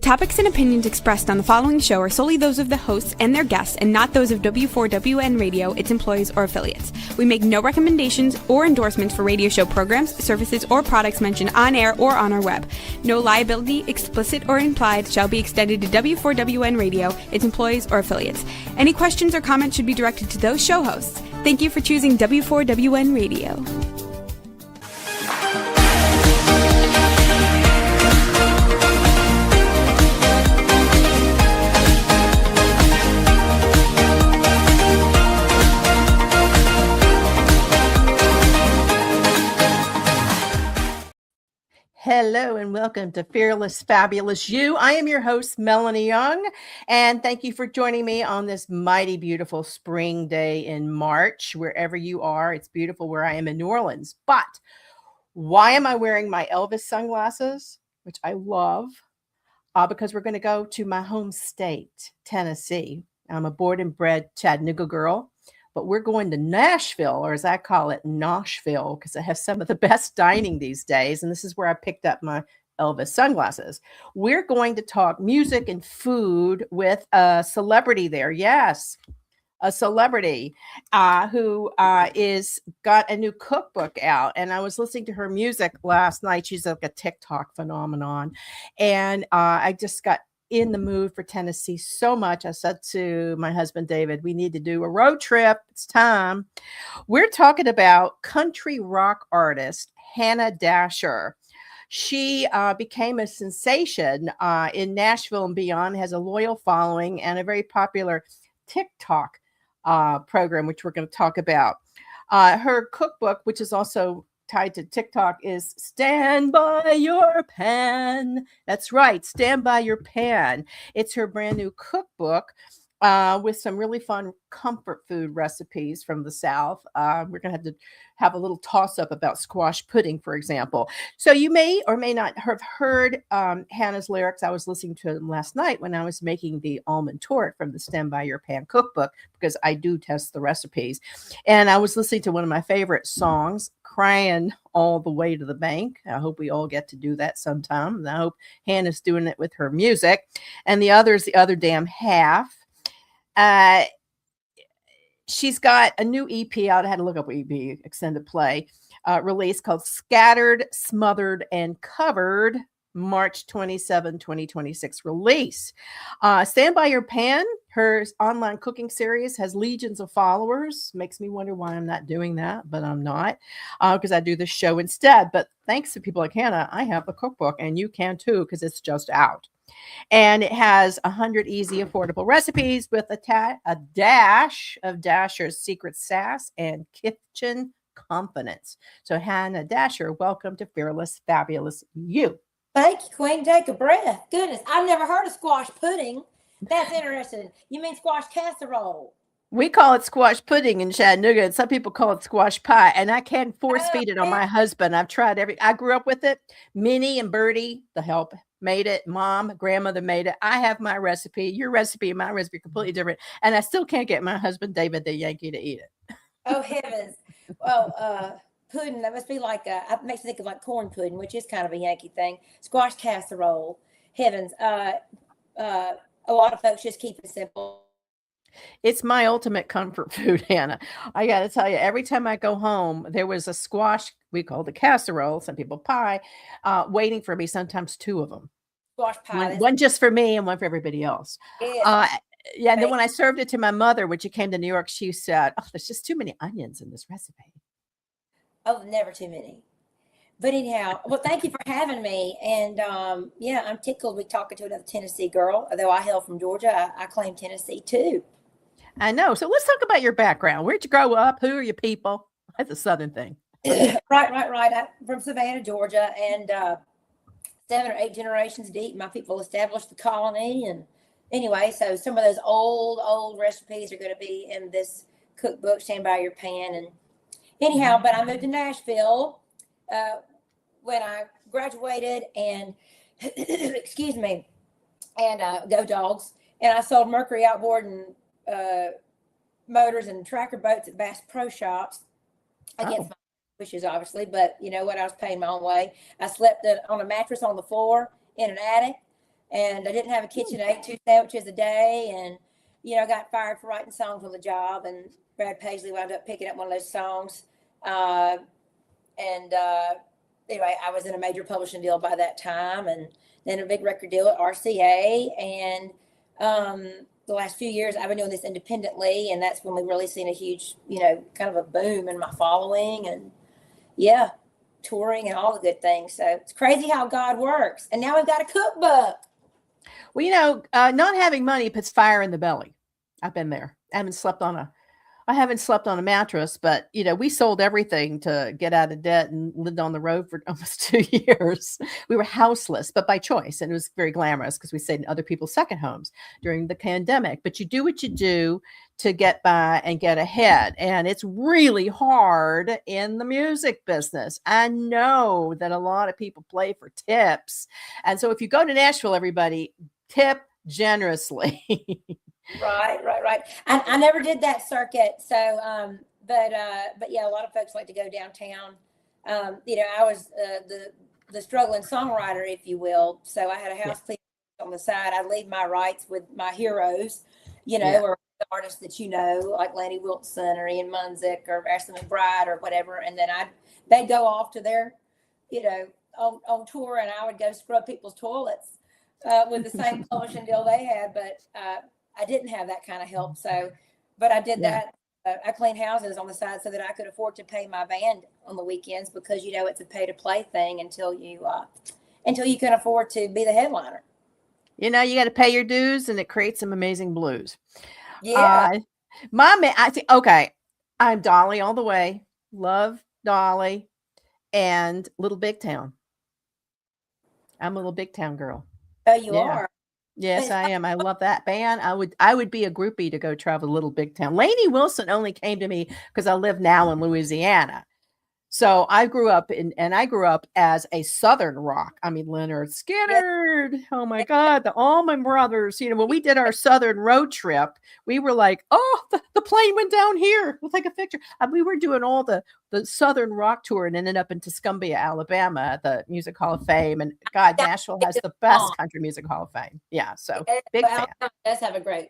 topics and opinions expressed on the following show are solely those of the hosts and their guests and not those of W4WN Radio, its employees, or affiliates. We make no recommendations or endorsements for radio show programs, services, or products mentioned on air or on our web. No liability, explicit or implied, shall be extended to W4WN Radio, its employees, or affiliates. Any questions or comments should be directed to those show hosts. Thank you for choosing W4WN Radio. Hello and welcome to Fearless, Fabulous You. I am your host, Melanie Young, and thank you for joining me on this mighty beautiful spring day in March. Wherever you are, it's beautiful where I am in New Orleans. But why am I wearing my Elvis sunglasses, which I love? Because we're going to go to my home state, Tennessee. I'm a born and bred Chattanooga girl. But we're going to Nashville, or as I call it, Nashville, because it has some of the best dining these days. And this is where I picked up my Elvis sunglasses. We're going to talk music and food with a celebrity there. Yes, a celebrity who is got a new cookbook out. And I was listening to her music last night. She's like a TikTok phenomenon. And I just got in the mood for Tennessee so much. I said to my husband, David, we need to do a road trip. It's time. We're talking about country rock artist Hannah Dasher. She became a sensation in Nashville and beyond, has a loyal following and a very popular TikTok program, which we're going to talk about. Her cookbook, which is also tied to TikTok, is Stand By Your Pan. That's right, Stand By Your Pan. It's her brand new cookbook with some really fun comfort food recipes from the South. We're going to have a little toss-up about squash pudding, for example. So you may or may not have heard Hannah's lyrics. I was listening to them last night when I was making the almond torte from the Stand By Your Pan cookbook, because I do test the recipes. And I was listening to one of my favorite songs, Cryin All the Way to the Bank. I hope we all get to do that sometime. And I hope Hannah's doing it with her music. And the other is The Other Damn Half. She's got a new EP out. I had to look up EP, extended play, release called Scattered, Smothered, and Covered, March 27, 2026 release. Stand By Your Pan, her online cooking series, has legions of followers. Makes me wonder why I'm not doing that, but I'm not, because I do this show instead. But thanks to people like Hannah, I have the cookbook, and you can too, because it's just out. And it has 100 easy, affordable recipes with a dash of Dasher's secret sass and kitchen confidence. So Hannah Dasher, welcome to Fearless, Fabulous You. Thank you, Queen. Take a breath. Goodness, I've never heard of squash pudding. That's interesting. You mean squash casserole? We call it squash pudding in Chattanooga, and some people call it squash pie. And I can't force feed it on my husband. I've tried I grew up with it. Minnie and Bertie, the help, made it. Mom, grandmother made it. I have my recipe. Your recipe and my recipe are completely different. And I still can't get my husband, David the Yankee, to eat it. Oh, heavens. Well, pudding, that must be like, it makes me think of like corn pudding, which is kind of a Yankee thing. Squash casserole. Heavens. A lot of folks just keep it simple. It's my ultimate comfort food, Hannah. I got to tell you, every time I go home, there was a squash, we call the casserole, some people pie, waiting for me, sometimes two of them. Squash pie. One just for me and one for everybody else. Yeah, and then when I served it to my mother, when she came to New York, she said, oh, there's just too many onions in this recipe. Oh, never too many. But anyhow, well, thank you for having me. And yeah, I'm tickled with talking to another Tennessee girl. Although I hail from Georgia, I claim Tennessee too. I know. So let's talk about your background. Where'd you grow up? Who are your people? That's a Southern thing. Right. I'm from Savannah, Georgia, and 7 or 8 generations deep. My people established the colony. And anyway, so some of those old recipes are going to be in this cookbook, Stand By Your Pan. And anyhow, but I moved to Nashville when I graduated, and excuse me, and go dogs. And I sold Mercury outboard and motors and tracker boats at Bass Pro Shops against my wishes, obviously. But you know what? I was paying my own way. I slept on a mattress on the floor in an attic, and I didn't have a kitchen. I ate 2 sandwiches a day, and I got fired for writing songs on the job, and Brad Paisley wound up picking up one of those songs. And anyway, I was in a major publishing deal by that time, and then a big record deal at RCA. And the last few years, I've been doing this independently, and that's when we've really seen a huge, kind of a boom in my following, and touring and all the good things. So it's crazy how God works. And now we've got a cookbook. Well, not having money puts fire in the belly. I've been there. I haven't slept on a mattress, but we sold everything to get out of debt and lived on the road for almost 2 years. We were houseless, but by choice. And it was very glamorous because we stayed in other people's second homes during the pandemic. But you do what you do to get by and get ahead. And it's really hard in the music business. I know that a lot of people play for tips. And so if you go to Nashville, everybody, tip generously. Right. I never did that circuit. So, but yeah, a lot of folks like to go downtown. I was the struggling songwriter, if you will. So I had a house cleaning on the side. I'd leave my rights with my heroes, or the artists that like Lanny Wilson or Ian Munzik or Ashley McBride or whatever. And then they'd go off to their, on tour, and I would go scrub people's toilets with the same publishing deal they had. But I didn't have that kind of help. So, but I did that. I cleaned houses on the side so that I could afford to pay my band on the weekends, because, it's a pay to play thing until you can afford to be the headliner. You got to pay your dues, and it creates some amazing blues. Yeah. I'm Dolly all the way. Love Dolly and Little Big Town. I'm a Little Big Town girl. Oh, you are? Yes, I am. I love that band. I would be a groupie to go travel Little Big Town. Lainey Wilson only came to me because I live now in Louisiana. So I grew up as a Southern rock. I mean, Leonard Skinner. Oh my God. All my brothers, when we did our Southern road trip, we were like, oh, the plane went down here. We'll take a picture. We were doing all the Southern rock tour and ended up in Tuscumbia, Alabama, at the Music Hall of Fame. And God, Nashville has the best country music hall of fame. Yeah. So big fan. Alabama does have a great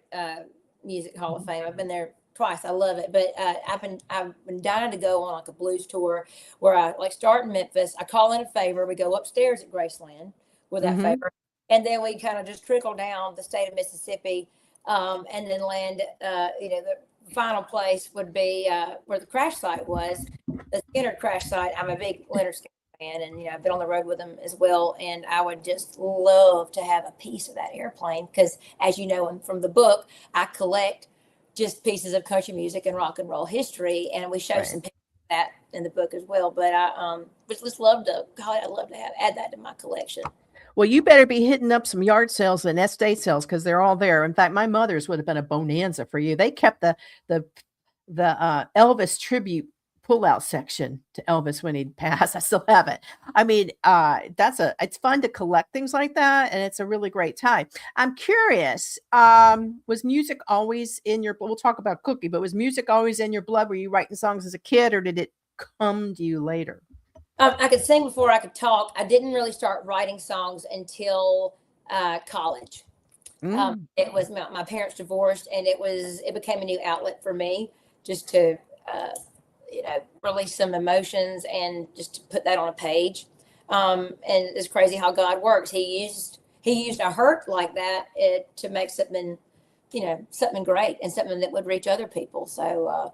music hall of fame. I've been there twice. I love it. But I've been dying to go on like a blues tour where I start in Memphis. I call in a favor. We go upstairs at Graceland with that favor. And then we kind of just trickle down the state of Mississippi, and then land, the final place would be where the crash site was, the Skinner crash site. I'm a big Leonard Skinner fan, and, I've been on the road with him as well. And I would just love to have a piece of that airplane because, as you know, from the book, I collect just pieces of country music and rock and roll history, and we show some pictures of that in the book as well. But I'd love to add that to my collection. Well, you better be hitting up some yard sales and estate sales because they're all there. In fact, my mother's would have been a bonanza for you. They kept the Elvis tribute pull-out section to Elvis when he'd passed. I still have it. I mean, it's fun to collect things like that, and it's a really great time. I'm curious, was music always in your, we'll talk about Cookie, but was music always in your blood? Were you writing songs as a kid, or did it come to you later? I could sing before I could talk. I didn't really start writing songs until college. It was my parents divorced, and it became a new outlet for me just to release some emotions and just to put that on a page. And it's crazy how God works. He used a hurt like that to make something, something great and something that would reach other people. So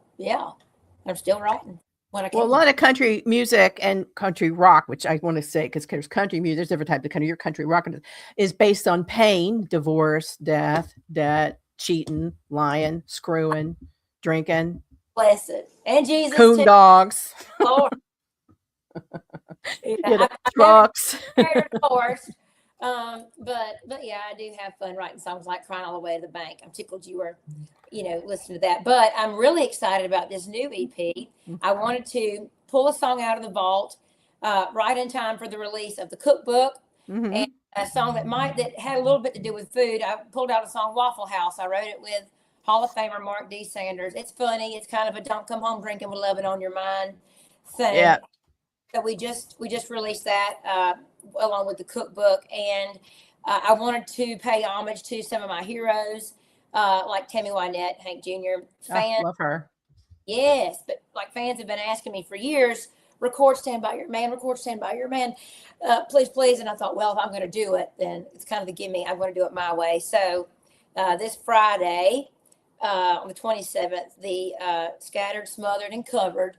I'm still writing. Well, a lot of country music and country rock, which I want to say, because there's country music, there's different types of country. Your country rock is based on pain, divorce, death, debt, cheating, lying, screwing, drinking. Blessed. And Jesus. Coon dogs. Lord. Trucks. Divorced. But yeah, I do have fun writing songs like Cryin All the Way to the Bank. I'm tickled you were, listening to that. But I'm really excited about this new EP. I wanted to pull a song out of the vault right in time for the release of the cookbook, and a song that had a little bit to do with food. I pulled out a song, Waffle House. I wrote it with Hall of Famer Mark D. Sanders. It's funny. It's kind of a don't come home drinking with loving on your mind thing. So we just released that along with the cookbook, and I wanted to pay homage to some of my heroes, like Tammy Wynette, Hank Jr. I love her. Yes, but like fans have been asking me for years, record Stand By Your Man, record Stand By Your Man, please, please. And I thought, well, if I'm going to do it, then it's kind of the gimme. I'm going to do it my way. So this Friday, on the 27th, the Scattered, Smothered, and Covered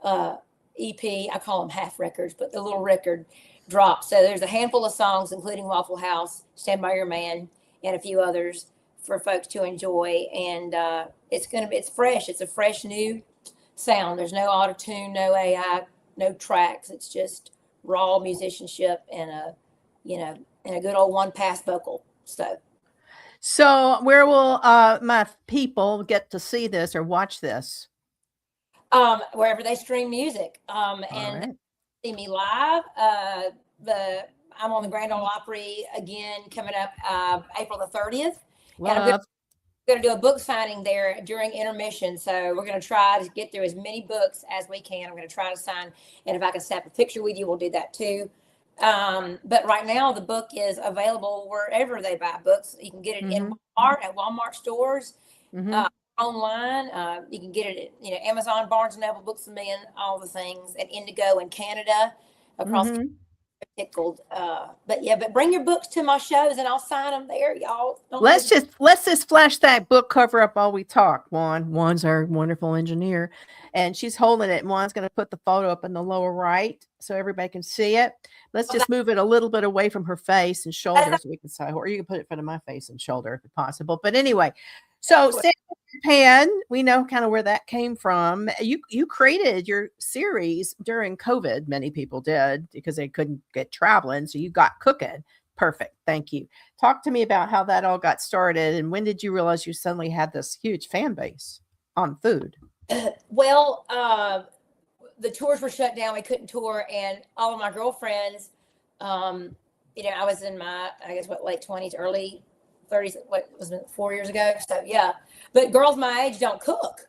EP, I call them half records, but the little record drops. So there's a handful of songs, including Waffle House, Stand By Your Man, and a few others for folks to enjoy. And it's fresh. It's a fresh new sound. There's no auto-tune, no AI, no tracks. It's just raw musicianship and a good old one pass vocal. So where will my people get to see this or watch this? Wherever they stream music. And right. See me live. I'm on the Grand Ole Opry again coming up April the 30th. Love. And I'm going to do a book signing there during intermission. So we're going to try to get through as many books as we can. I'm going to try to sign. And if I can snap a picture with you, we'll do that too. But right now the book is available wherever they buy books. You can get it in Walmart, at Walmart stores, online. You can get it at Amazon, Barnes & Noble, Books A Million, all the things, and Indigo in Canada, across tickled. But bring your books to my shows and I'll sign them there, y'all. Let's just flash that book cover up while we talk. Juan's our wonderful engineer, and she's holding it. Juan's going to put the photo up in the lower right so everybody can see it. Let's just move it a little bit away from her face and shoulder so we can say, or you can put it in front of my face and shoulder if possible. But anyway, so Japan, we know kind of where that came from. You created your series during COVID. Many people did because they couldn't get traveling. So you got cooking. Perfect. Thank you. Talk to me about how that all got started and when did you realize you suddenly had this huge fan base on food? Well, the tours were shut down. We couldn't tour, and all of my girlfriends, I was in my, late 20s, early 30s, what was it, 4 years ago? So yeah, but girls my age don't cook.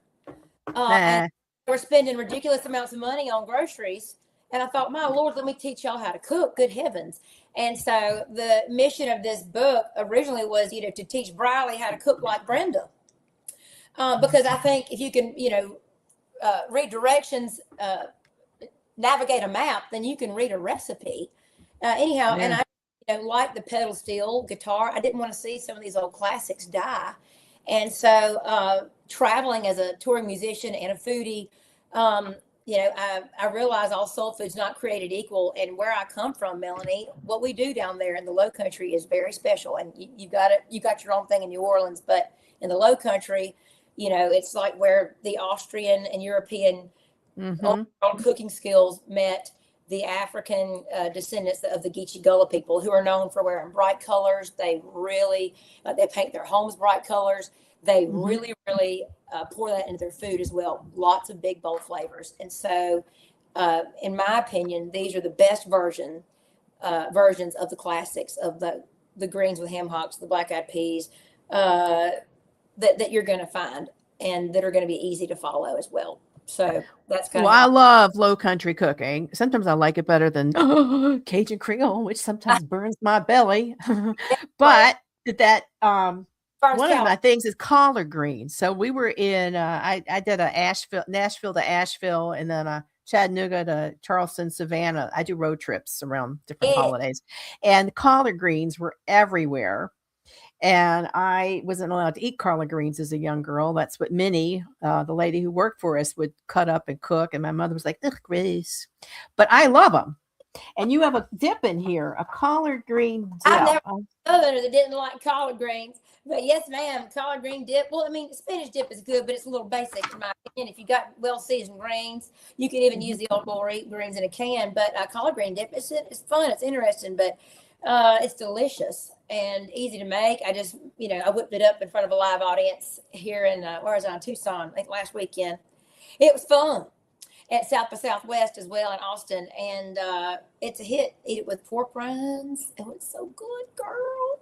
And we're spending ridiculous amounts of money on groceries. And I thought, my Lord, let me teach y'all how to cook. Good heavens. And so the mission of this book originally was, to teach Briley how to cook like Brenda. Because I think if you can, read directions, navigate a map, then you can read a recipe. And I like the pedal steel guitar. I didn't want to see some of these old classics die. And so traveling as a touring musician and a foodie, I realize all soul food's not created equal. And where I come from, Melanie, what we do down there in the Low Country is very special. And you got your own thing in New Orleans, but in the Low Country, it's like where the Austrian and European cooking skills met the African descendants of the Geechee Gullah people, who are known for wearing bright colors. They really, they paint their homes bright colors. They really, really pour that into their food as well. Lots of big, bold flavors. And so, in my opinion, these are the best versions of the classics of the greens with ham hocks, the black-eyed peas, that you're going to find and that are going to be easy to follow as well. So that's kind of. I love Low Country cooking. Sometimes I like it better than Cajun Creole, which sometimes burns my belly. But that one of my things is collard greens. So we were in. I did a Nashville to Asheville, and then Chattanooga to Charleston, Savannah. I do road trips around different holidays, and collard greens were everywhere. And I wasn't allowed to eat collard greens as a young girl. That's what Minnie, the lady who worked for us, would cut up and cook. And my mother was like, ugh, gross. But I love them. And you have a dip in here, a collard green dip. I've never known that didn't like collard greens. But yes, ma'am, collard green dip. Well, I mean, spinach dip is good, but it's a little basic in my opinion. If you got well-seasoned greens, you can even use the old boy greens in a can. But collard green dip, it's fun. It's interesting, but it's delicious and easy to make. I just, I whipped it up in front of a live audience here in, Tucson, I think last weekend. It was fun at South by Southwest as well in Austin. And it's a hit. Eat it with pork rinds. Oh, it's so good, girl.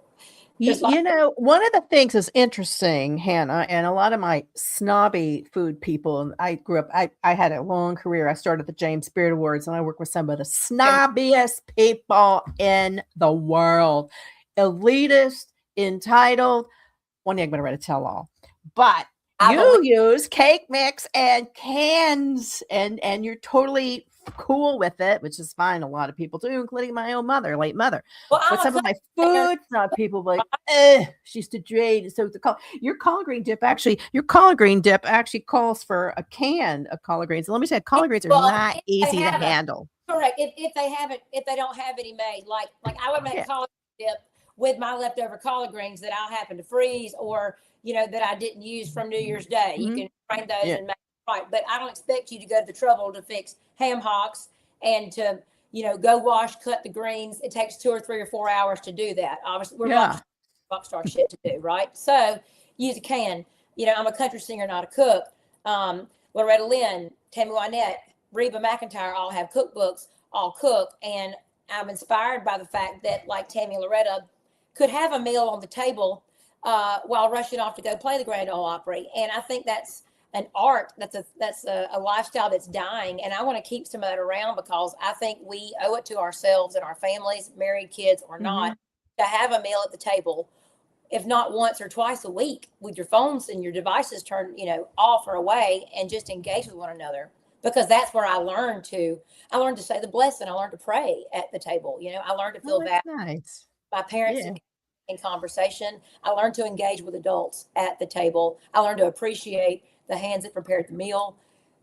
One of the things that's interesting, Hannah, and a lot of my snobby food people, and I grew up, I had a long career. I started the James Beard Awards, and I work with some of the snobbiest people in the world. elitist, entitled. One day I'm going to write a tell-all. But I you use cake mix and cans, and you're totally cool with it, which is fine. A lot of people do, including my own mother, late mother. Well, But some of my food, people like, she's too drained. So your collard green dip actually calls for a can of collard greens. And let me say, collard greens are not easy to handle. Correct. If they don't have any made, like I would make collard dip with my leftover collard greens that I'll happen to freeze, or that I didn't use from New Year's Day. You can strain those and make it right. But I don't expect you to go to the trouble to fix ham hocks and to go wash, cut the greens. It takes 2 or 3 or 4 hours to do that. Obviously, we're rock star shit to do, right? So use a can. I'm a country singer, not a cook. Loretta Lynn, Tammy Wynette, Reba McEntire all have cookbooks, all cook. And I'm inspired by the fact that, like Tammy and Loretta, could have a meal on the table while rushing off to go play the Grand Ole Opry. And I think that's an art. That's a lifestyle that's dying. And I want to keep some of that around, because I think we owe it to ourselves and our families, married, kids or not, to have a meal at the table, if not once or twice a week, with your phones and your devices turned, off or away, and just engage with one another. Because that's where I learned to say the blessing. I learned to pray at the table. I learned to feel that. Nice. My parents in conversation. I learned to engage with adults at the table. I learned to appreciate the hands that prepared the meal,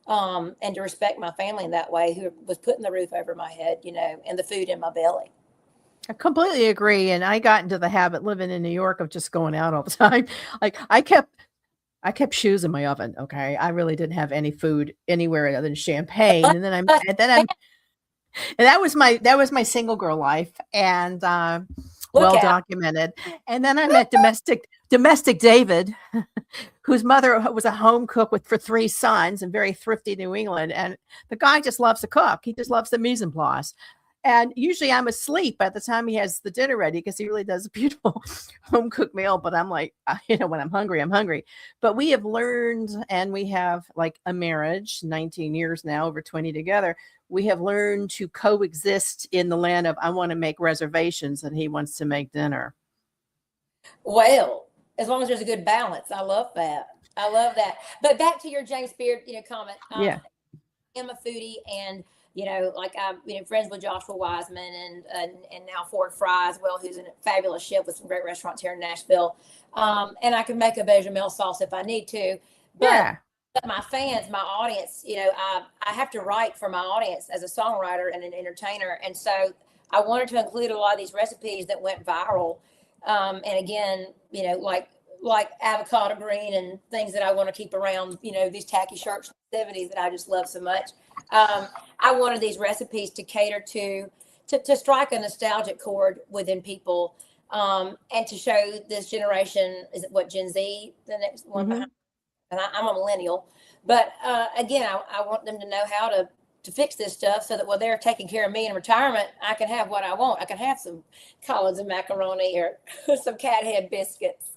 and to respect my family in that way, who was putting the roof over my head, and the food in my belly. I completely agree. And I got into the habit living in New York of just going out all the time. Like I kept shoes in my oven. Okay. I really didn't have any food anywhere other than champagne. And then that was my single girl life. And, well documented. And then I met domestic David, whose mother was a home cook for 3 sons and very thrifty New England. And the guy just loves to cook. He just loves the mise en place. And usually I'm asleep by the time he has the dinner ready, because he really does a beautiful home cooked meal. But I'm like, when I'm hungry, I'm hungry. But we have learned, and we have like a marriage, 19 years now, over 20 together. We have learned to coexist in the land of, I want to make reservations and he wants to make dinner. Well, as long as there's a good balance. I love that. But back to your James Beard, comment. I am a foodie, and I'm friends with Joshua Wiseman and now Ford Fry as well, who's a fabulous chef with some great restaurants here in Nashville. And I can make a bechamel sauce if I need to. But my fans, my audience, I have to write for my audience as a songwriter and an entertainer. And so I wanted to include a lot of these recipes that went viral. And again, like avocado green and things that I want to keep around, these tacky shirts from the 70s that I just love so much. I wanted these recipes to cater to strike a nostalgic chord within people, and to show this generation, is it what, Gen Z, the next one behind? And I'm a millennial, but again, I want them to know how to fix this stuff, so that while they're taking care of me in retirement, I can have what I want. I can have some collards and macaroni, or some cat head biscuits.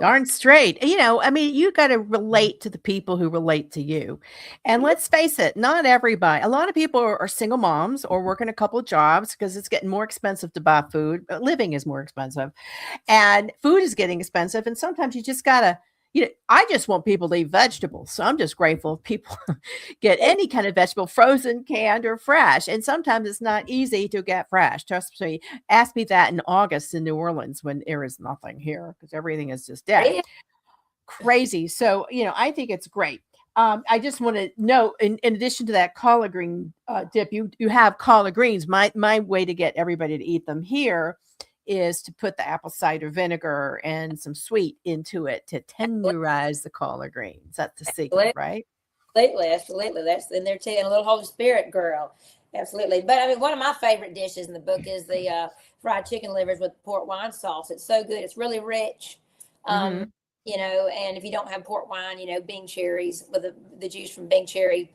Darn straight. You got to relate to the people who relate to you. And let's face it, not everybody. A lot of people are single moms or working a couple of jobs, because it's getting more expensive to buy food. Living is more expensive, and food is getting expensive. And sometimes you just got to, I just want people to eat vegetables. So I'm just grateful if people get any kind of vegetable, frozen, canned, or fresh. And sometimes it's not easy to get fresh. Trust me. Ask me that in August in New Orleans, when there is nothing here, because everything is just dead. Crazy. So, I think it's great. I just want to note, in addition to that collard green dip, you have collard greens. My way to get everybody to eat them here is to put the apple cider vinegar and some sweet into it to tenderize the collard greens. That's the secret, right? Absolutely. That's in there too. And a little Holy Spirit, girl. Absolutely. But one of my favorite dishes in the book is the fried chicken livers with port wine sauce. It's so good. It's really rich. And if you don't have port wine, Bing cherries with the juice from Bing cherries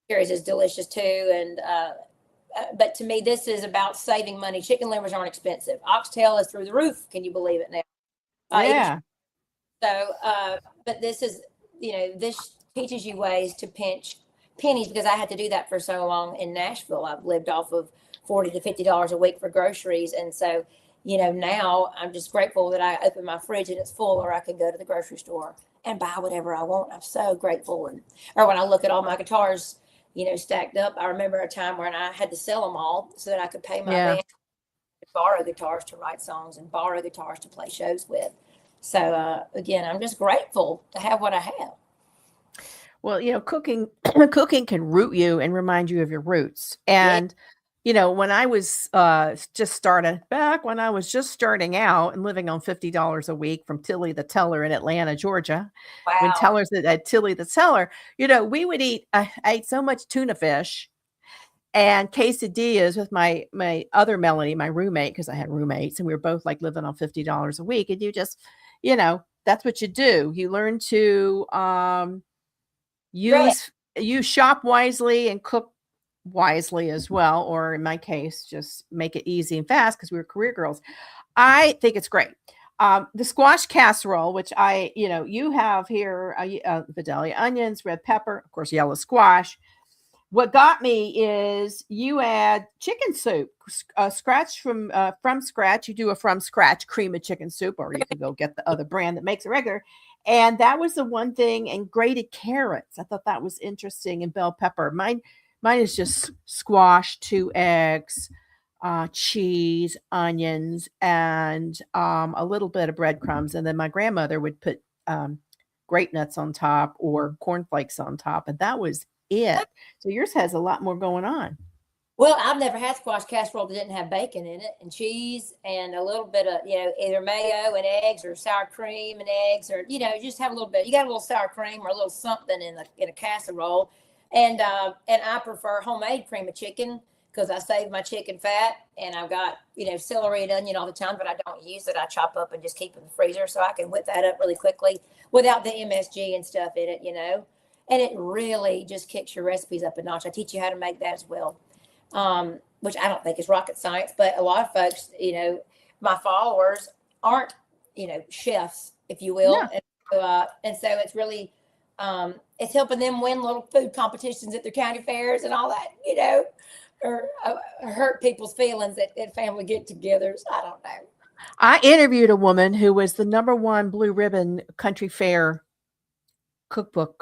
is delicious too. And but to me, this is about saving money. Chicken livers aren't expensive. Oxtail is through the roof. Can you believe it now? But this is, this teaches you ways to pinch pennies, because I had to do that for so long in Nashville. I've lived off of $40 to $50 a week for groceries. And so now I'm just grateful that I open my fridge and it's full, or I can go to the grocery store and buy whatever I want. I'm so grateful. Or when I look at all my guitars, stacked up, I remember a time when I had to sell them all so that I could pay my band, borrow guitars to write songs and borrow guitars to play shows with. So again, I'm just grateful to have what I have. Well, cooking can root you and remind you of your roots. And when I was just starting out and living on $50 a week from Tilly the Teller in Atlanta, Georgia, when Wow. Tellers at Tilly the Teller, we would I ate so much tuna fish and quesadillas with my other Melanie, my roommate, because I had roommates and we were both like living on $50 a week. And you just, that's what you do. You learn to you shop wisely and cook wisely as well, or in my case, just make it easy and fast because we were career girls. I think it's great. The squash casserole, which you have here, Vidalia onions, red pepper, of course, yellow squash. What got me is you add chicken soup, scratch from scratch. You do a from scratch cream of chicken soup, or you can go get the other brand that makes it regular. And that was the one thing. And grated carrots. I thought that was interesting. And bell pepper. Mine is just squash, 2 eggs, cheese, onions, and a little bit of breadcrumbs. And then my grandmother would put grape nuts on top or cornflakes on top. And that was it. So yours has a lot more going on. Well, I've never had squash casserole that didn't have bacon in it and cheese and a little bit of, either mayo and eggs or sour cream and eggs, or, just have a little bit. You got a little sour cream or a little something in a casserole. And I prefer homemade cream of chicken because I save my chicken fat, and I've got, celery and onion all the time, but I don't use it. I chop up and just keep in the freezer so I can whip that up really quickly without the MSG and stuff in it, and it really just kicks your recipes up a notch. I teach you how to make that as well. Which I don't think is rocket science, but a lot of folks, my followers aren't, chefs, if you will. Yeah. And so it's really, it's helping them win little food competitions at their county fairs and all that, or hurt people's feelings at family get-togethers. I don't know. I interviewed a woman who was the #1 blue ribbon country fair cookbook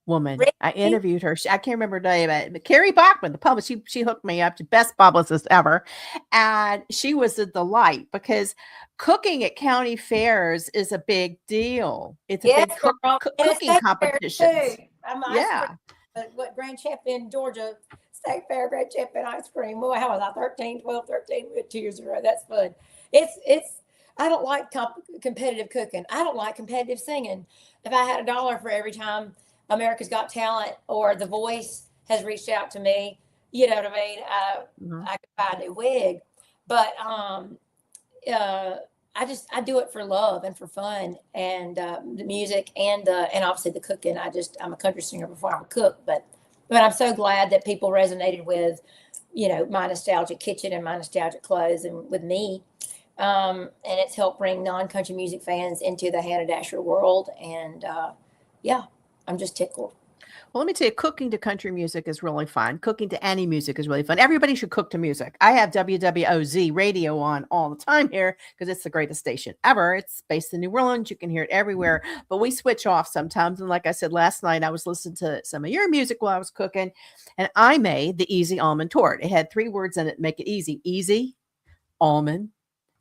woman. Really? I interviewed her. I can't remember her name, but Carrie Bachman, the publisher, she hooked me up to best publicist ever. And she was a delight because cooking at county fairs is a big deal. It's a big cooking competition. What Grand Champion, Georgia State Fair, Grand Champion ice cream. Boy, how was I? 13, 2 years ago. That's fun. I don't like competitive cooking. I don't like competitive singing. If I had $1 for every time America's Got Talent or The Voice has reached out to me, you know what I mean? I could buy a new wig, but I do it for love and for fun, and the music and obviously the cooking. I'm a country singer before I'm a cook, but I'm so glad that people resonated with, my nostalgic kitchen and my nostalgic clothes and with me. And it's helped bring non-country music fans into the Hannah Dasher world. And I'm just tickled. Well, let me tell you, cooking to country music is really fun. Cooking to any music is really fun. Everybody should cook to music. I have WWOZ radio on all the time here because it's the greatest station ever. It's based in New Orleans. You can hear it everywhere, but we switch off sometimes. And like I said, last night I was listening to some of your music while I was cooking, and I made the easy almond tort. It had 3 words in it, make it easy, almond,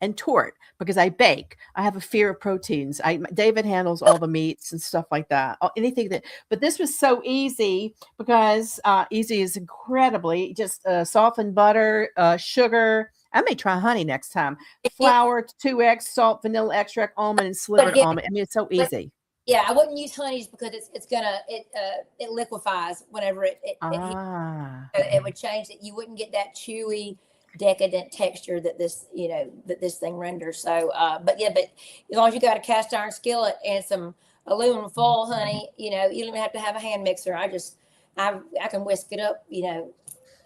and tort, because I bake. I have a fear of proteins. David handles all the meats and stuff like that. But this was so easy because easy is incredibly just softened butter, sugar. I may try honey next time. Flour, 2 eggs, salt, vanilla extract, almond, and slivered almond. I mean, it's so easy. Yeah, I wouldn't use honey because it liquefies whenever it would change it. You wouldn't get that chewy, decadent texture that this thing renders. So but as long as you got a cast iron skillet and some aluminum foil, honey, you don't even have to have a hand mixer. I can whisk it up,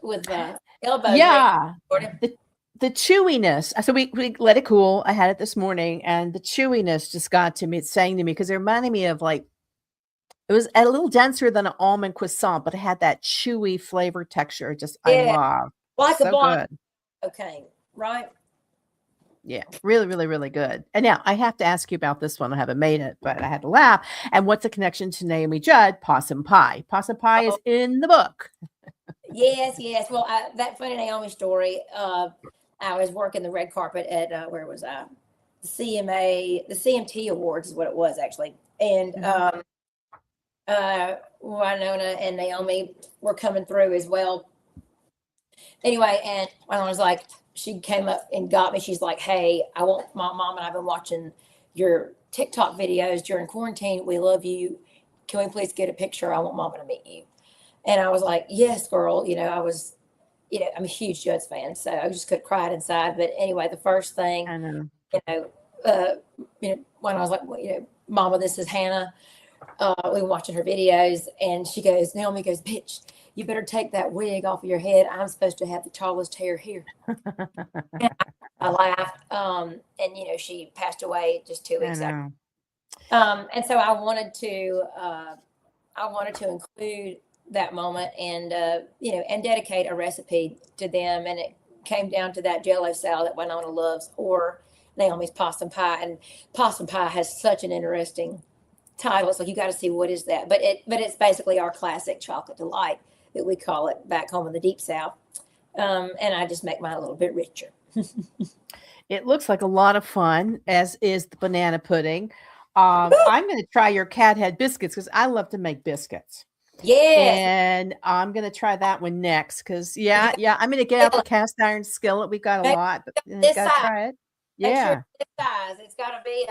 with elbows. Yeah. The chewiness. So we let it cool. I had it this morning, and the chewiness just got to me. It's saying to me, because it reminded me of it was a little denser than an almond croissant, but it had that chewy flavor texture. I love. Like so a blonde good. cocaine, right? Yeah, really, really, really good. And now I have to ask you about this one. I haven't made it, but I had to laugh. And what's the connection to Naomi Judd? Possum pie. Possum pie is in the book. Yes, yes. Well, that funny Naomi story. I was working the red carpet at where was I? The CMA, the CMT Awards is what it was actually, and Winona and Naomi were coming through as well. Anyway, and Winona was like, she came up and got me. She's like, "Hey, I want my mom and I've been watching your TikTok videos during quarantine. We love you. Can we please get a picture? I want Mama to meet you." And I was like, "Yes, girl." I was, I'm a huge Judds fan, so I just could cry inside. But anyway, the first thing, I know. when I was like, well, Mama, this is Hannah. We were watching her videos, and Naomi goes, "Bitch, you better take that wig off of your head. I'm supposed to have the tallest hair here." And I laughed. And she passed away just 2 weeks ago. And so I wanted to include that moment and and dedicate a recipe to them. And it came down to that Jell-O salad that Winona loves, or Naomi's possum pie. And possum pie has such an interesting title. It's like, you got to see what is that, but it's basically our classic chocolate delight that we call it back home in the deep South. And I just make mine a little bit richer. It looks like a lot of fun, as is the banana pudding. I'm going to try your cat head biscuits because I love to make biscuits. Yes. And I'm going to try that one next because, I'm going to get out the cast iron skillet. We've got a lot, but you got to try it. Yeah. This size. It's got to be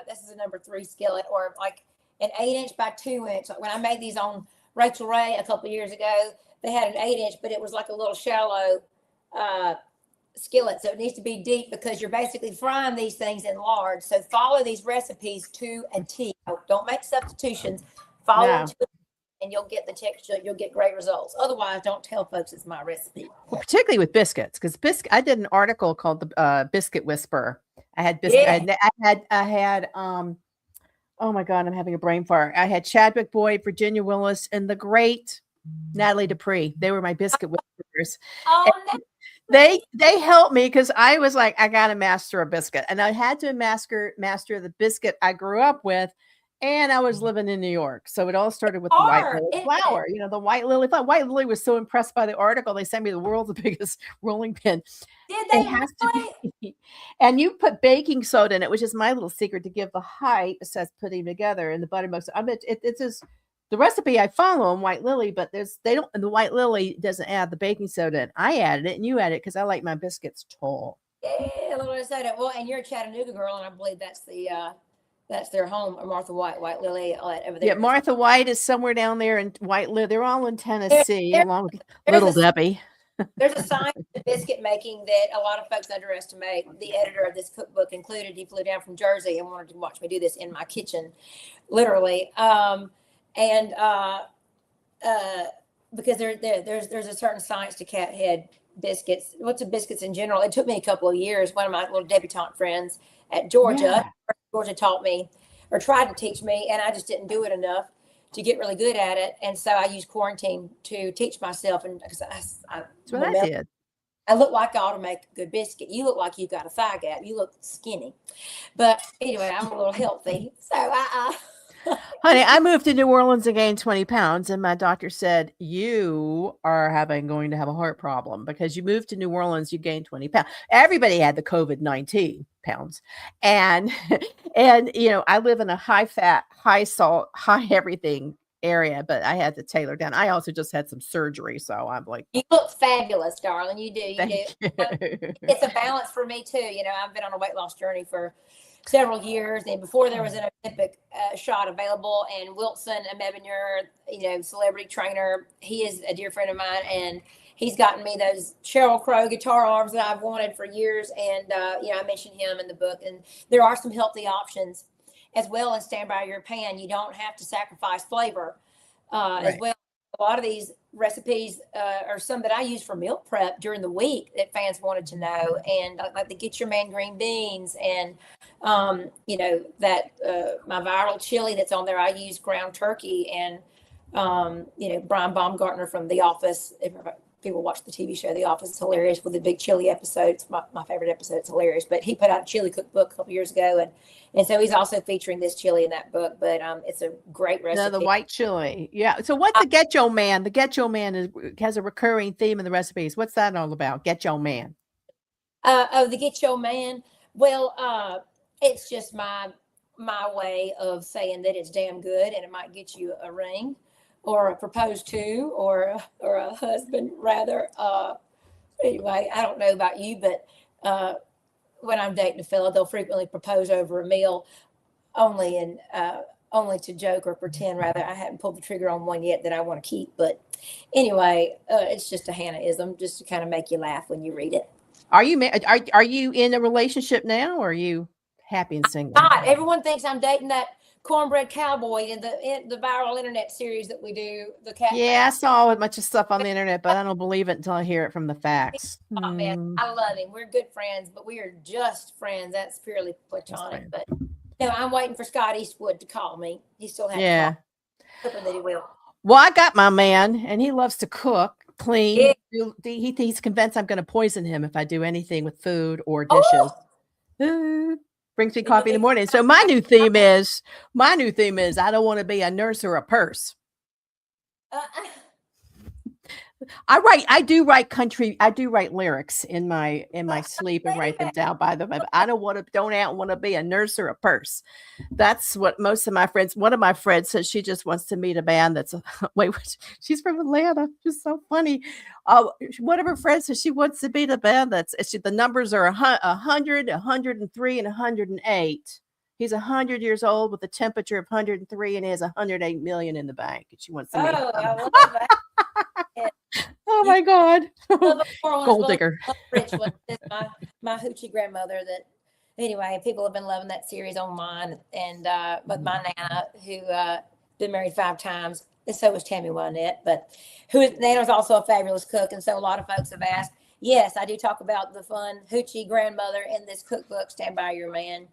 this is a number 3 skillet, or like an 8-inch by 2-inch. Like when I made these on Rachel Ray a couple of years ago, they had an 8-inch, but it was like a little shallow skillet. So it needs to be deep because you're basically frying these things in lard. So follow these recipes to a T. Don't make substitutions. Follow them to, and you'll get the texture. You'll get great results. Otherwise, don't tell folks it's my recipe. Well, particularly with biscuits, because I did an article called the Biscuit Whisperer. I had biscuit. Yeah. I had oh my God, I'm having a brain fart. I had Chadwick Boyd, Virginia Willis, and the great Natalie Dupree. They were my biscuit whisperers. They helped me because I was like, I got to master a biscuit, and I had to master the biscuit I grew up with. And I was living in New York. So it all started with the white lily flour, the white lily flour. White Lily was so impressed by the article. They sent me the world's biggest rolling pin. Did they? It has to be. And you put baking soda in it, which is my little secret to give the height. It says putting together in the buttermilk. I mean, it's just the recipe I follow on White Lily, but the White Lily doesn't add the baking soda in. I added it and you added it because I like my biscuits tall. Yeah, a little bit of soda. Well, and you're a Chattanooga girl, and I believe that's their home, Martha White, White Lily, all that over there. Yeah, Martha White is somewhere down there in White Lily. They're all in Tennessee, along with Little Debbie. There's a science to biscuit making that a lot of folks underestimate. The editor of this cookbook included. He flew down from Jersey and wanted to watch me do this in my kitchen, literally. Because there's a certain science to cat head biscuits. What's the biscuits in general? It took me a couple of years. One of my little debutante friends at Georgia. Georgia taught me, or tried to teach me, and I just didn't do it enough to get really good at it. And so I used quarantine to teach myself. And because that's what I did. I look like I ought to make a good biscuit. You look like you've got a thigh gap. You look skinny. But anyway, I'm a little healthy. So Honey, I moved to New Orleans and gained 20 pounds, and my doctor said, you are going to have a heart problem because you moved to New Orleans, you gained 20 pounds. Everybody had the COVID-19 pounds. And I live in a high fat, high salt, high everything area, but I had to tailor down. I also just had some surgery. So I'm like, you look fabulous, darling. You do. You. It's a balance for me too. I've been on a weight loss journey for several years, and before there was an Olympic shot available, and Wilson Mebinier, celebrity trainer, he is a dear friend of mine, and he's gotten me those Sheryl Crow guitar arms that I've wanted for years. And I mentioned him in the book, and there are some healthy options as well as stand by your pan. You don't have to sacrifice flavor as well. A lot of these recipes are some that I use for meal prep during the week that fans wanted to know, and like the Get Your Man green beans, and that my viral chili that's on there. I use ground turkey, and Brian Baumgartner from The Office. people watch the TV show The Office. It's hilarious with the big chili episode. It's my favorite episode. It's hilarious. But he put out a chili cookbook a couple years ago, and so he's also featuring this chili in that book. But it's a great recipe. No, the white chili. Yeah. So what's the Get Yo Man? The Get Yo Man has a recurring theme in the recipes. What's that all about? Get Yo Man. The Get Yo Man. Well, it's just my way of saying that it's damn good, and it might get you a ring, or a proposed to, or a husband rather. Anyway, I don't know about you, but when I'm dating a fella, they'll frequently propose over a meal, only to joke or pretend. Rather, I haven't pulled the trigger on one yet that I want to keep. But anyway, it's just a Hannah-ism, just to kind of make you laugh when you read it. Are you in a relationship now, or are you happy and single? Not. Everyone thinks I'm dating that cornbread cowboy in the viral internet series that we do. Yeah, I saw a bunch of stuff on the internet, but I don't believe it until I hear it from the facts. Oh, man, I love him. We're good friends, but we are just friends. That's purely platonic. But no, I'm waiting for Scott Eastwood to call me. He still has to call. Hoping that he will. Well, I got my man, and he loves to cook, clean. Yeah. He's convinced I'm going to poison him if I do anything with food or dishes. Brings me coffee in the morning. So my new theme is I don't want to be a nurse or a purse. I do write lyrics in my sleep and write them down by them. I don't want to be a nurse or a purse. That's what most of my friends. One of my friends says she just wants to meet a band that's she's from Atlanta. She's so funny. One of her friends says she wants to meet a band the numbers are 100, 103, and 108. He's 100 years old with a temperature of 103, and he has 108 million in the bank. And she wants to meet him. I love that. Oh my God. Gold digger. Rich one. My hoochie grandmother that anyway, people have been loving that series online, and with my Nana, who been married 5 times, and so was Tammy Wynette, but Nana's also a fabulous cook, and so a lot of folks have asked. Yes, I do talk about the fun hoochie grandmother in this cookbook, Stand By Your Man.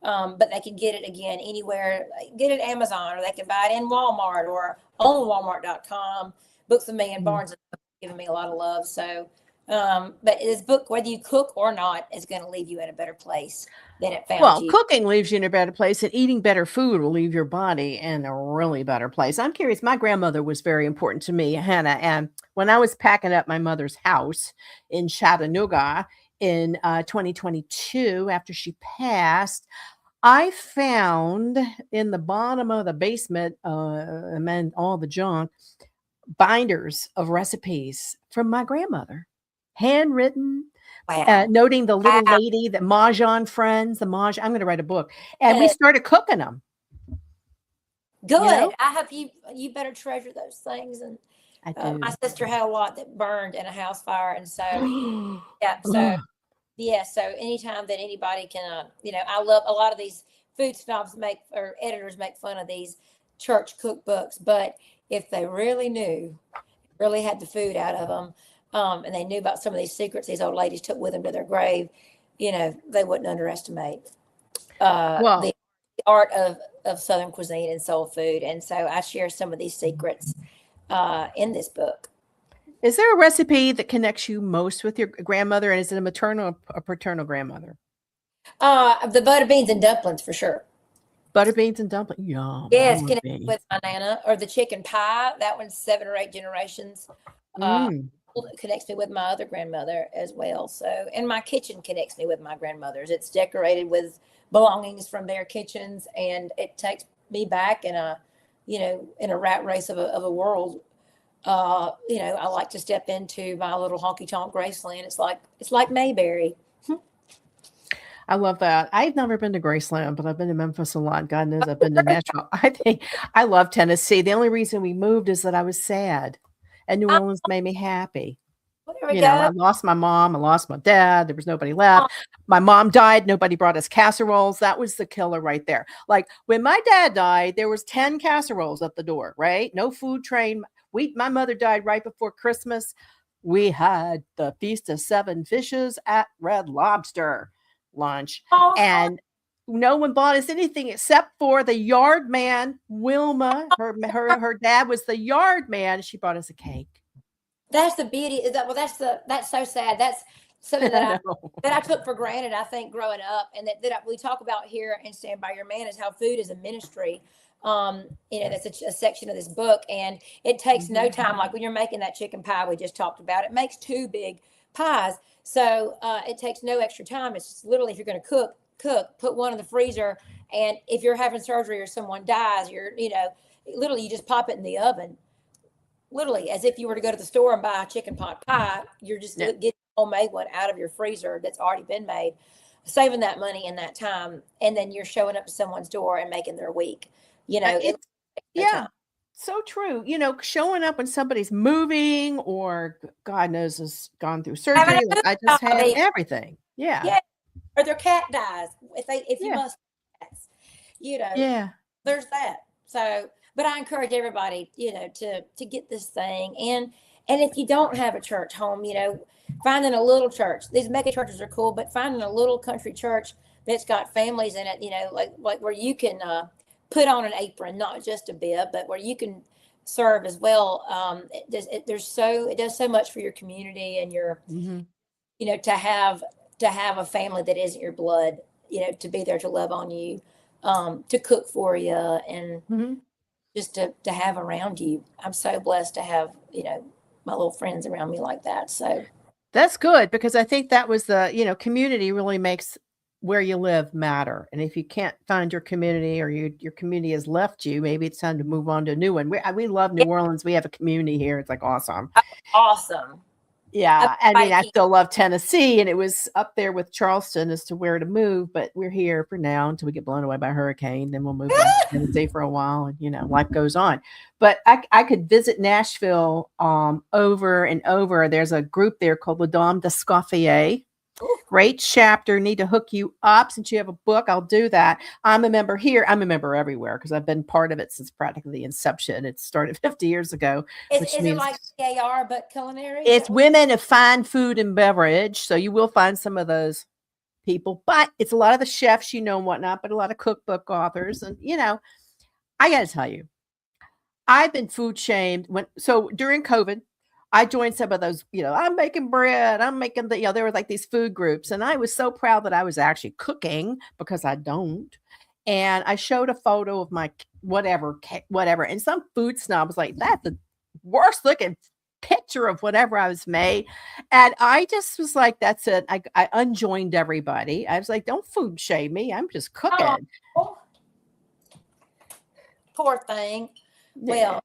But they can get it again anywhere. Get it at Amazon, or they can buy it in Walmart or on Walmart.com. Books with me and Barnes giving me a lot of love. So, but this book, whether you cook or not, is going to leave you in a better place than it found you. Cooking leaves you in a better place, and eating better food will leave your body in a really better place. I'm curious. My grandmother was very important to me, Hannah. And when I was packing up my mother's house in Chattanooga in 2022, after she passed, I found in the bottom of the basement, among all the junk, binders of recipes from my grandmother, handwritten, noting the little lady, the Mahjong friends, I'm going to write a book, and we started cooking them. Good. You know? I hope you better treasure those things. And I do. My sister had a lot that burned in a house fire, and so so anytime that anybody can, I love a lot of these food snobs editors make fun of these church cookbooks, but if they really had the food out of them, and they knew about some of these secrets these old ladies took with them to their grave, they wouldn't underestimate the art of Southern cuisine and soul food. And so I share some of these secrets in this book. Is there a recipe that connects you most with your grandmother, and is it a maternal or paternal grandmother? The butter beans and dumplings for sure. Butter beans and dumplings. Yum. Yes, connected with my Nana. Or the chicken pie. That one's 7 or 8 generations. Connects me with my other grandmother as well. So, and my kitchen connects me with my grandmother's. It's decorated with belongings from their kitchens, and it takes me back in a rat race of a world. I like to step into my little honky tonk Graceland. It's like Mayberry. I love that. I've never been to Graceland, but I've been to Memphis a lot. God knows I've been to Nashville. I love Tennessee. The only reason we moved is that I was sad, and New Orleans made me happy. I lost my mom. I lost my dad. There was nobody left. My mom died. Nobody brought us casseroles. That was the killer right there. Like when my dad died, there was 10 casseroles at the door, right? No food train. My mother died right before Christmas. We had the Feast of 7 Fishes at Red Lobster lunch, and no one bought us anything except for the yard man, Wilma. Her dad was the yard man. She brought us a cake. That's the beauty. Is that, well, that's so sad. That's something I that know. I took for granted, I think, growing up, and we talk about here and Stand By Your Man is how food is a ministry. That's a section of this book, and it takes no Mhm. time. Like when you're making that chicken pie we just talked about, it makes two big pies, so it takes no extra time. It's just literally, if you're going to put one in the freezer, and if you're having surgery or someone dies, literally you just pop it in the oven. Literally, as if you were to go to the store and buy a chicken pot pie, you're just Yeah. getting a homemade one out of your freezer that's already been made, saving that money and that time, and then you're showing up to someone's door and making their week. It It's no yeah, time. so true. Showing up when somebody's moving or God knows has gone through Having surgery. a Like I food just had holiday, everything. Yeah. yeah, or their cat dies. If you Yeah. must, cats, you know, Yeah. there's that. So, but I encourage everybody, to get this thing. And if you don't have a church home, finding a little church. These mega churches are cool, but finding a little country church that's got families in it, like where you can put on an apron, not just a bib, but where you can serve as well. It does so much for your community and your, Hmm. to have a family that isn't your blood, to be there to love on you, to cook for you, and Hmm. just to have around you. I'm so blessed to have, my little friends around me like that. So That's good because I think that was community really makes where you live matter. And if you can't find your community or your community has left you, maybe it's time to move on to a new one. We love New it's Orleans. We have a community here. It's like awesome. awesome. Yeah, I mean, I Everybody still love Tennessee, and it was up there with Charleston as to where to move, but we're here for now until we get blown away by a hurricane. Then we'll move back to Tennessee for a while, and life goes on. But I could visit Nashville over and over. There's a group there called La Dame d'Escoffier. Ooh, Great chapter. Need to hook you up since you have a book. I'll do that. I'm a member here. I'm a member everywhere because I've been part of it since practically the inception. It started 50 years ago, which is it means like CAR but culinary? Is it's that what? women of fine food and beverage. So you will find some of those people, but it's a lot of the chefs, and whatnot, but a lot of cookbook authors. And, I got to tell you, I've been food shamed during COVID, I joined some of those, I'm making bread, I'm making there were like these food groups. And I was so proud that I was actually cooking because I don't. And I showed a photo of my whatever. And some food snob was like, that's the worst looking picture of whatever I was made. And I just was like, that's it. I unjoined everybody. I was like, don't food shame me. I'm just cooking. Oh, poor thing. Yeah. Well,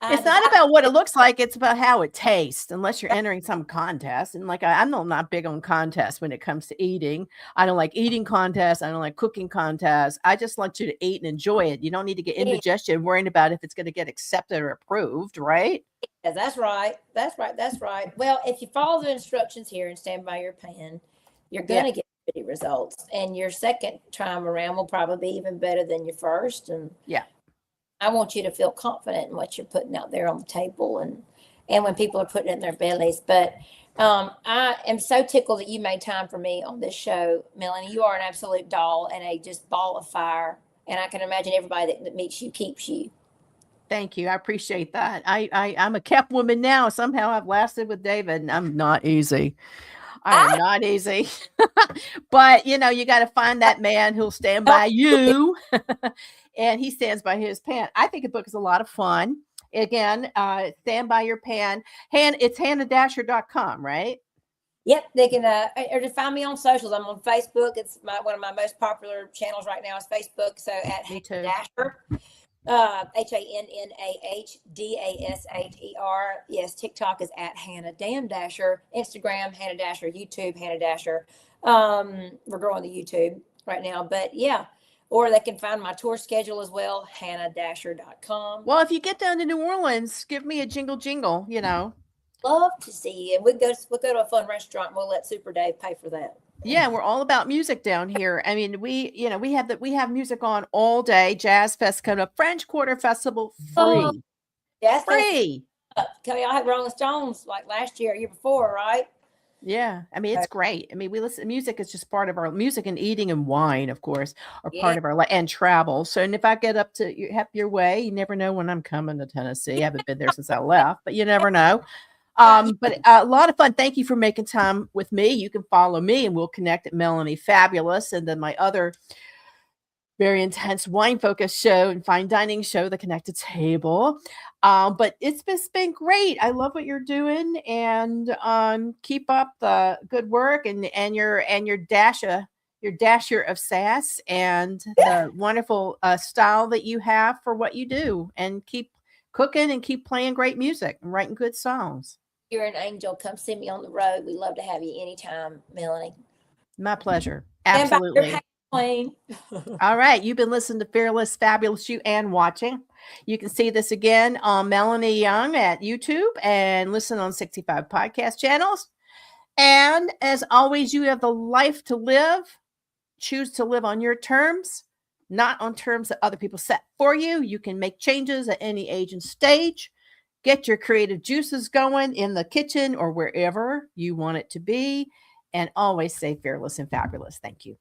It's not about what it looks like. It's about how it tastes, unless you're entering some contest. And like, I'm not big on contests when it comes to eating. I don't like eating contests. I don't like cooking contests. I just want you to eat and enjoy it. You don't need to get indigestion worrying about if it's going to get accepted or approved, right? yeah, that's right. That's right. That's right. Well, if you follow the instructions here and stand by your pan, you're going to get pretty results. And your second time around will probably be even better than your first. And Yeah. I want you to feel confident in what you're putting out there on the table, and when people are putting it in their bellies. But I am so tickled that you made time for me on this show, Melanie. You are an absolute doll and a just ball of fire. And I can imagine everybody that meets you keeps you. Thank you. I appreciate that. I'm a kept woman now. Somehow I've lasted with David, and I'm not easy. I am not easy. But you got to find that man who'll stand by you. And he stands by his pan. I think the book is a lot of fun. Again, stand by your pan. It's hannah-dasher.com, right? Yep, they can or to find me on socials. I'm on Facebook. It's one of my most popular channels right now is Facebook. So at Me Hannah too. Dasher, HANNAHDASHER. Yes, TikTok is at Hannah Damn Dasher. Instagram Hannah Dasher. YouTube Hannah Dasher. We're growing the YouTube right now, but yeah. Or they can find my tour schedule as well, hannah-dasher.com. Well, if you get down to New Orleans, give me a jingle. Love to see you. And we'll go to a fun restaurant and we'll let Super Dave pay for that. Yeah, we're all about music down here. I mean, we have music on all day. Jazz Fest coming up, French Quarter Festival, free. Jazz Free. Kelly, I had Rolling Stones like last year, year before, right? Yeah, I mean, it's great. I mean, we listen. Music is just part of our music, and eating and wine, of course, are part of our life, and travel. So, and if I get up to your way, you never know when I'm coming to Tennessee. I haven't been there since I left, but you never know. But a lot of fun. Thank you for making time with me. You can follow me and we'll connect at Melanie Fabulous. And then my other very intense wine focused show and fine dining show, The Connected Table. But it's been great. I love what you're doing, and keep up the good work and your dasher of sass and the wonderful style that you have for what you do, and keep cooking and keep playing great music and writing good songs. You're an angel. Come see me on the road. We'd love to have you anytime, Melanie. My pleasure. Stand by your Absolutely. plane. All right. You've been listening to Fearless, Fabulous You and watching. You can see this again on Melanie Young at YouTube and listen on 65 podcast channels. And as always, you have the life to live. Choose to live on your terms, not on terms that other people set for you. You can make changes at any age and stage. Get your creative juices going in the kitchen or wherever you want it to be. And always stay fearless and fabulous. Thank you.